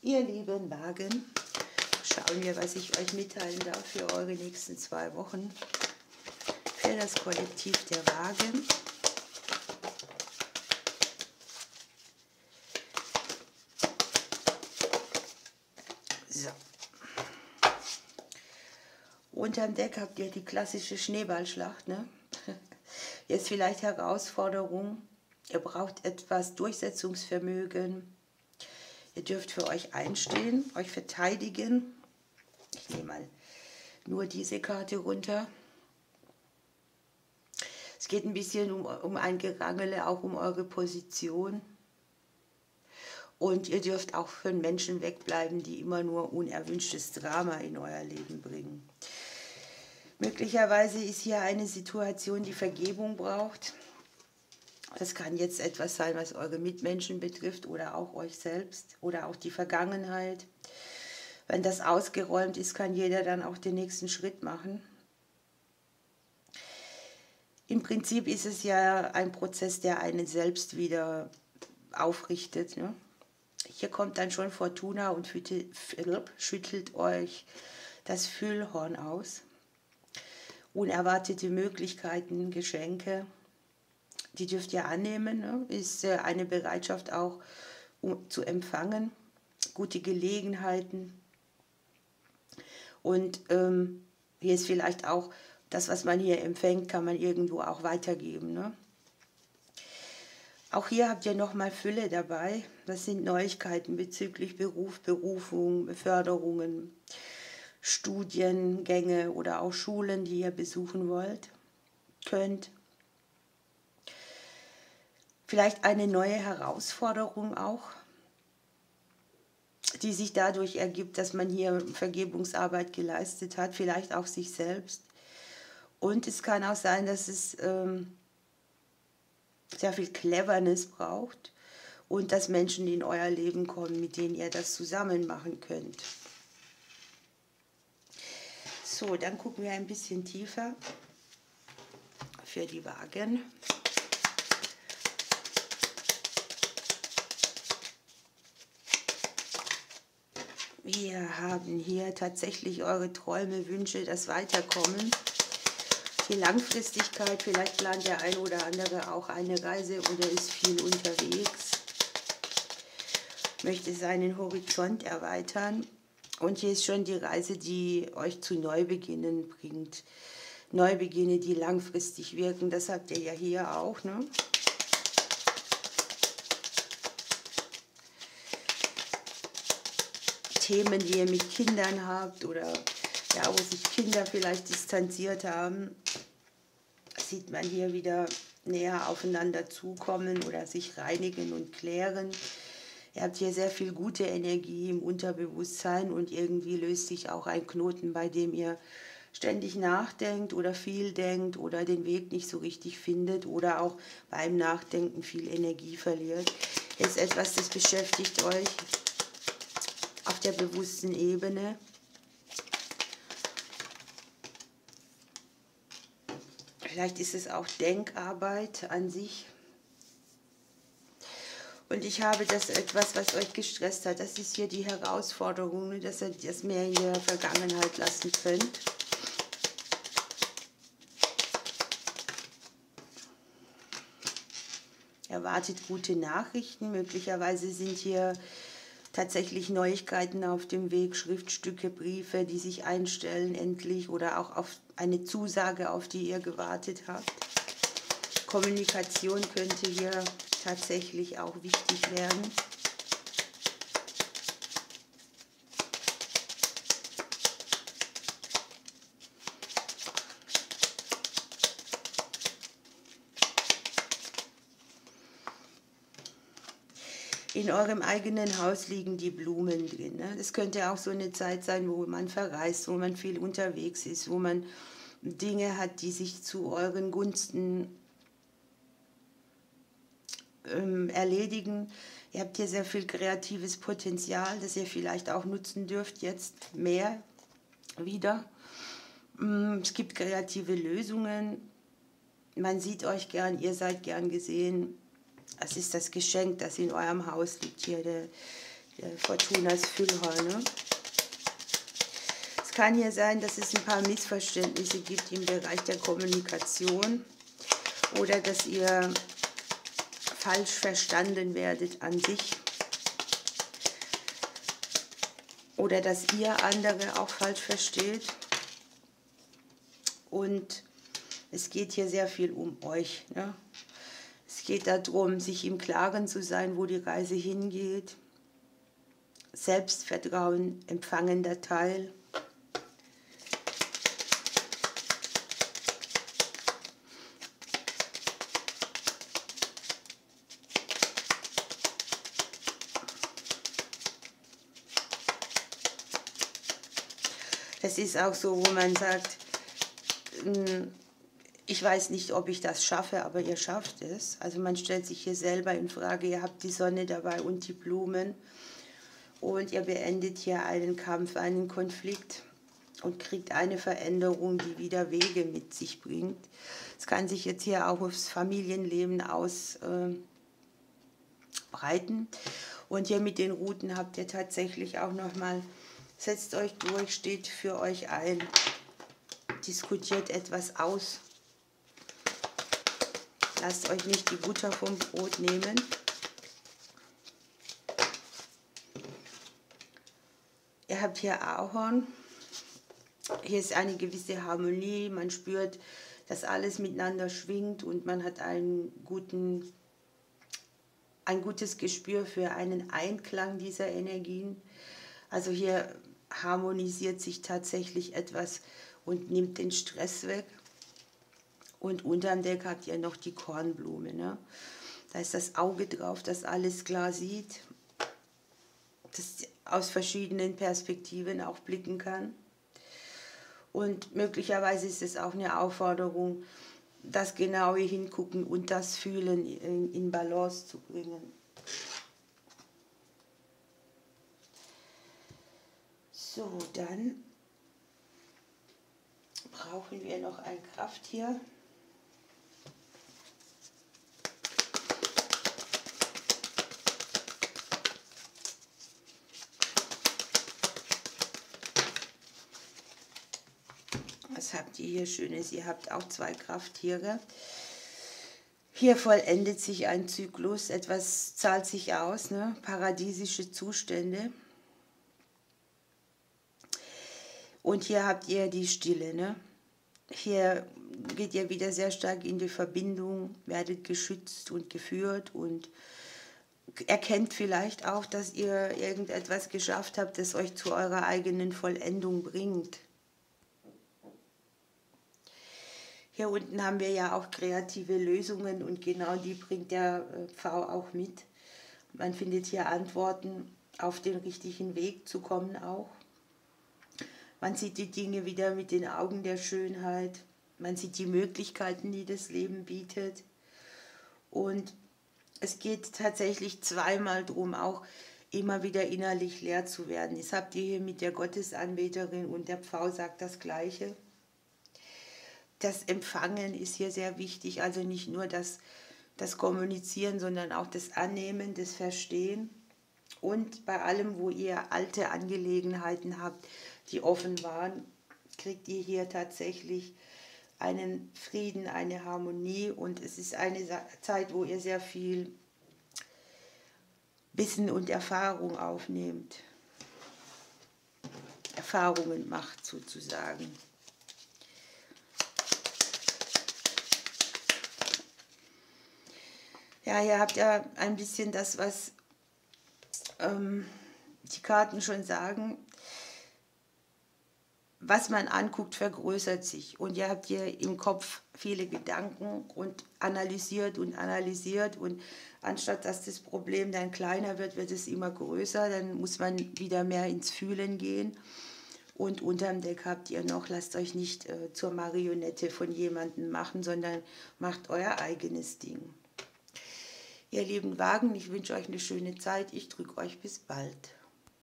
Ihr lieben Wagen, schauen wir, was ich euch mitteilen darf für eure nächsten 2 Wochen, für das Kollektiv der Wagen. So. Unterm Deck habt ihr die klassische Schneeballschlacht, ne? Jetzt vielleicht Herausforderung. Ihr braucht etwas Durchsetzungsvermögen. Ihr dürft für euch einstehen, euch verteidigen. Ich nehme mal nur diese Karte runter. Es geht ein bisschen um ein Gerangele, auch um eure Position. Und ihr dürft auch von Menschen wegbleiben, die immer nur unerwünschtes Drama in euer Leben bringen. Möglicherweise ist hier eine Situation, die Vergebung braucht. Das kann jetzt etwas sein, was eure Mitmenschen betrifft oder auch euch selbst oder auch die Vergangenheit. Wenn das ausgeräumt ist, kann jeder dann auch den nächsten Schritt machen. Im Prinzip ist es ja ein Prozess, der einen selbst wieder aufrichtet, ne? Hier kommt dann schon Fortuna und schüttelt euch das Füllhorn aus. Unerwartete Möglichkeiten, Geschenke, die dürft ihr annehmen, ne? Ist eine Bereitschaft auch zu empfangen, gute Gelegenheiten. Und hier ist vielleicht auch das, was man hier empfängt, kann man irgendwo auch weitergeben, ne? Auch hier habt ihr nochmal Fülle dabei. Das sind Neuigkeiten bezüglich Beruf, Berufung, Beförderungen, Studiengänge oder auch Schulen, die ihr besuchen könnt. Vielleicht eine neue Herausforderung auch, die sich dadurch ergibt, dass man hier Vergebungsarbeit geleistet hat, vielleicht auch sich selbst. Und es kann auch sein, dass es sehr viel Cleverness braucht und dass Menschen in euer Leben kommen, mit denen ihr das zusammen machen könnt. So, dann gucken wir ein bisschen tiefer für die Wagen. Wir haben hier tatsächlich eure Träume, Wünsche, das Weiterkommen, die Langfristigkeit. Vielleicht plant der ein oder andere auch eine Reise oder ist viel unterwegs, möchte seinen Horizont erweitern. Und hier ist schon die Reise, die euch zu Neubeginnen bringt. Neubeginne, die langfristig wirken, das habt ihr ja hier auch, ne? Themen, die ihr mit Kindern habt oder ja, wo sich Kinder vielleicht distanziert haben, sieht man hier wieder näher aufeinander zukommen oder sich reinigen und klären. Ihr habt hier sehr viel gute Energie im Unterbewusstsein und irgendwie löst sich auch ein Knoten, bei dem ihr ständig nachdenkt oder viel denkt oder den Weg nicht so richtig findet oder auch beim Nachdenken viel Energie verliert. Ist etwas, das beschäftigt euch auf der bewussten Ebene. Vielleicht ist es auch Denkarbeit an sich. Und ich habe das etwas, was euch gestresst hat. Das ist hier die Herausforderung, dass ihr das mehr in der Vergangenheit lassen könnt. Erwartet gute Nachrichten. Möglicherweise sind hier tatsächlich Neuigkeiten auf dem Weg, Schriftstücke, Briefe, die sich einstellen endlich oder auch auf eine Zusage, auf die ihr gewartet habt. Kommunikation könnte hier tatsächlich auch wichtig werden. In eurem eigenen Haus liegen die Blumen drin, ne? Das könnte auch so eine Zeit sein, wo man verreist, wo man viel unterwegs ist, wo man Dinge hat, die sich zu euren Gunsten erledigen. Ihr habt hier sehr viel kreatives Potenzial, das ihr vielleicht auch nutzen dürft, jetzt mehr wieder. Es gibt kreative Lösungen. Man sieht euch gern, ihr seid gern gesehen. Es ist das Geschenk, das in eurem Haus liegt, hier Fortunas Füllhorn. Ne? Es kann hier sein, dass es ein paar Missverständnisse gibt im Bereich der Kommunikation oder dass ihr falsch verstanden werdet an sich oder dass ihr andere auch falsch versteht. Und es geht hier sehr viel um euch. Ne? Es geht darum, sich im Klaren zu sein, wo die Reise hingeht. Selbstvertrauen, empfangender Teil. Das ist auch so, wo man sagt, ich weiß nicht, ob ich das schaffe, aber ihr schafft es. Also man stellt sich hier selber in Frage, ihr habt die Sonne dabei und die Blumen und ihr beendet hier einen Kampf, einen Konflikt und kriegt eine Veränderung, die wieder Wege mit sich bringt. Es kann sich jetzt hier auch aufs Familienleben ausbreiten. Und hier mit den Routen habt ihr tatsächlich auch nochmal, setzt euch durch, steht für euch ein, diskutiert etwas aus. Lasst euch nicht die Butter vom Brot nehmen. Ihr habt hier Ahorn. Hier ist eine gewisse Harmonie. Man spürt, dass alles miteinander schwingt und man hat ein gutes Gespür für einen Einklang dieser Energien. Also hier harmonisiert sich tatsächlich etwas und nimmt den Stress weg. Und unterm Deck habt ihr noch die Kornblume. Ne? Da ist das Auge drauf, das alles klar sieht, das aus verschiedenen Perspektiven auch blicken kann. Und möglicherweise ist es auch eine Aufforderung, das genaue Hingucken und das Fühlen in Balance zu bringen. So, dann brauchen wir noch ein Krafttier. Was habt ihr hier Schönes? Ihr habt auch 2 Krafttiere. Hier vollendet sich ein Zyklus, etwas zahlt sich aus, ne? Paradiesische Zustände. Und hier habt ihr die Stille. Ne? Hier geht ihr wieder sehr stark in die Verbindung, werdet geschützt und geführt und erkennt vielleicht auch, dass ihr irgendetwas geschafft habt, das euch zu eurer eigenen Vollendung bringt. Hier unten haben wir ja auch kreative Lösungen und genau die bringt der Pfau auch mit. Man findet hier Antworten, auf den richtigen Weg zu kommen auch. Man sieht die Dinge wieder mit den Augen der Schönheit. Man sieht die Möglichkeiten, die das Leben bietet. Und es geht tatsächlich zweimal darum, auch immer wieder innerlich leer zu werden. Das habt ihr hier mit der Gottesanbeterin und der Pfau sagt das Gleiche. Das Empfangen ist hier sehr wichtig, also nicht nur das Kommunizieren, sondern auch das Annehmen, das Verstehen. Und bei allem, wo ihr alte Angelegenheiten habt, die offen waren, kriegt ihr hier tatsächlich einen Frieden, eine Harmonie. Und es ist eine Zeit, wo ihr sehr viel Wissen und Erfahrung aufnehmt. Erfahrungen macht sozusagen. Ja, ihr habt ja ein bisschen das, was die Karten schon sagen. Was man anguckt, vergrößert sich. Und ihr habt hier im Kopf viele Gedanken und analysiert. Und anstatt dass das Problem dann kleiner wird, wird es immer größer. Dann muss man wieder mehr ins Fühlen gehen. Und unterm Deck habt ihr noch, lasst euch nicht zur Marionette von jemandem machen, sondern macht euer eigenes Ding. Ihr lieben Wagen, ich wünsche euch eine schöne Zeit. Ich drücke euch bis bald.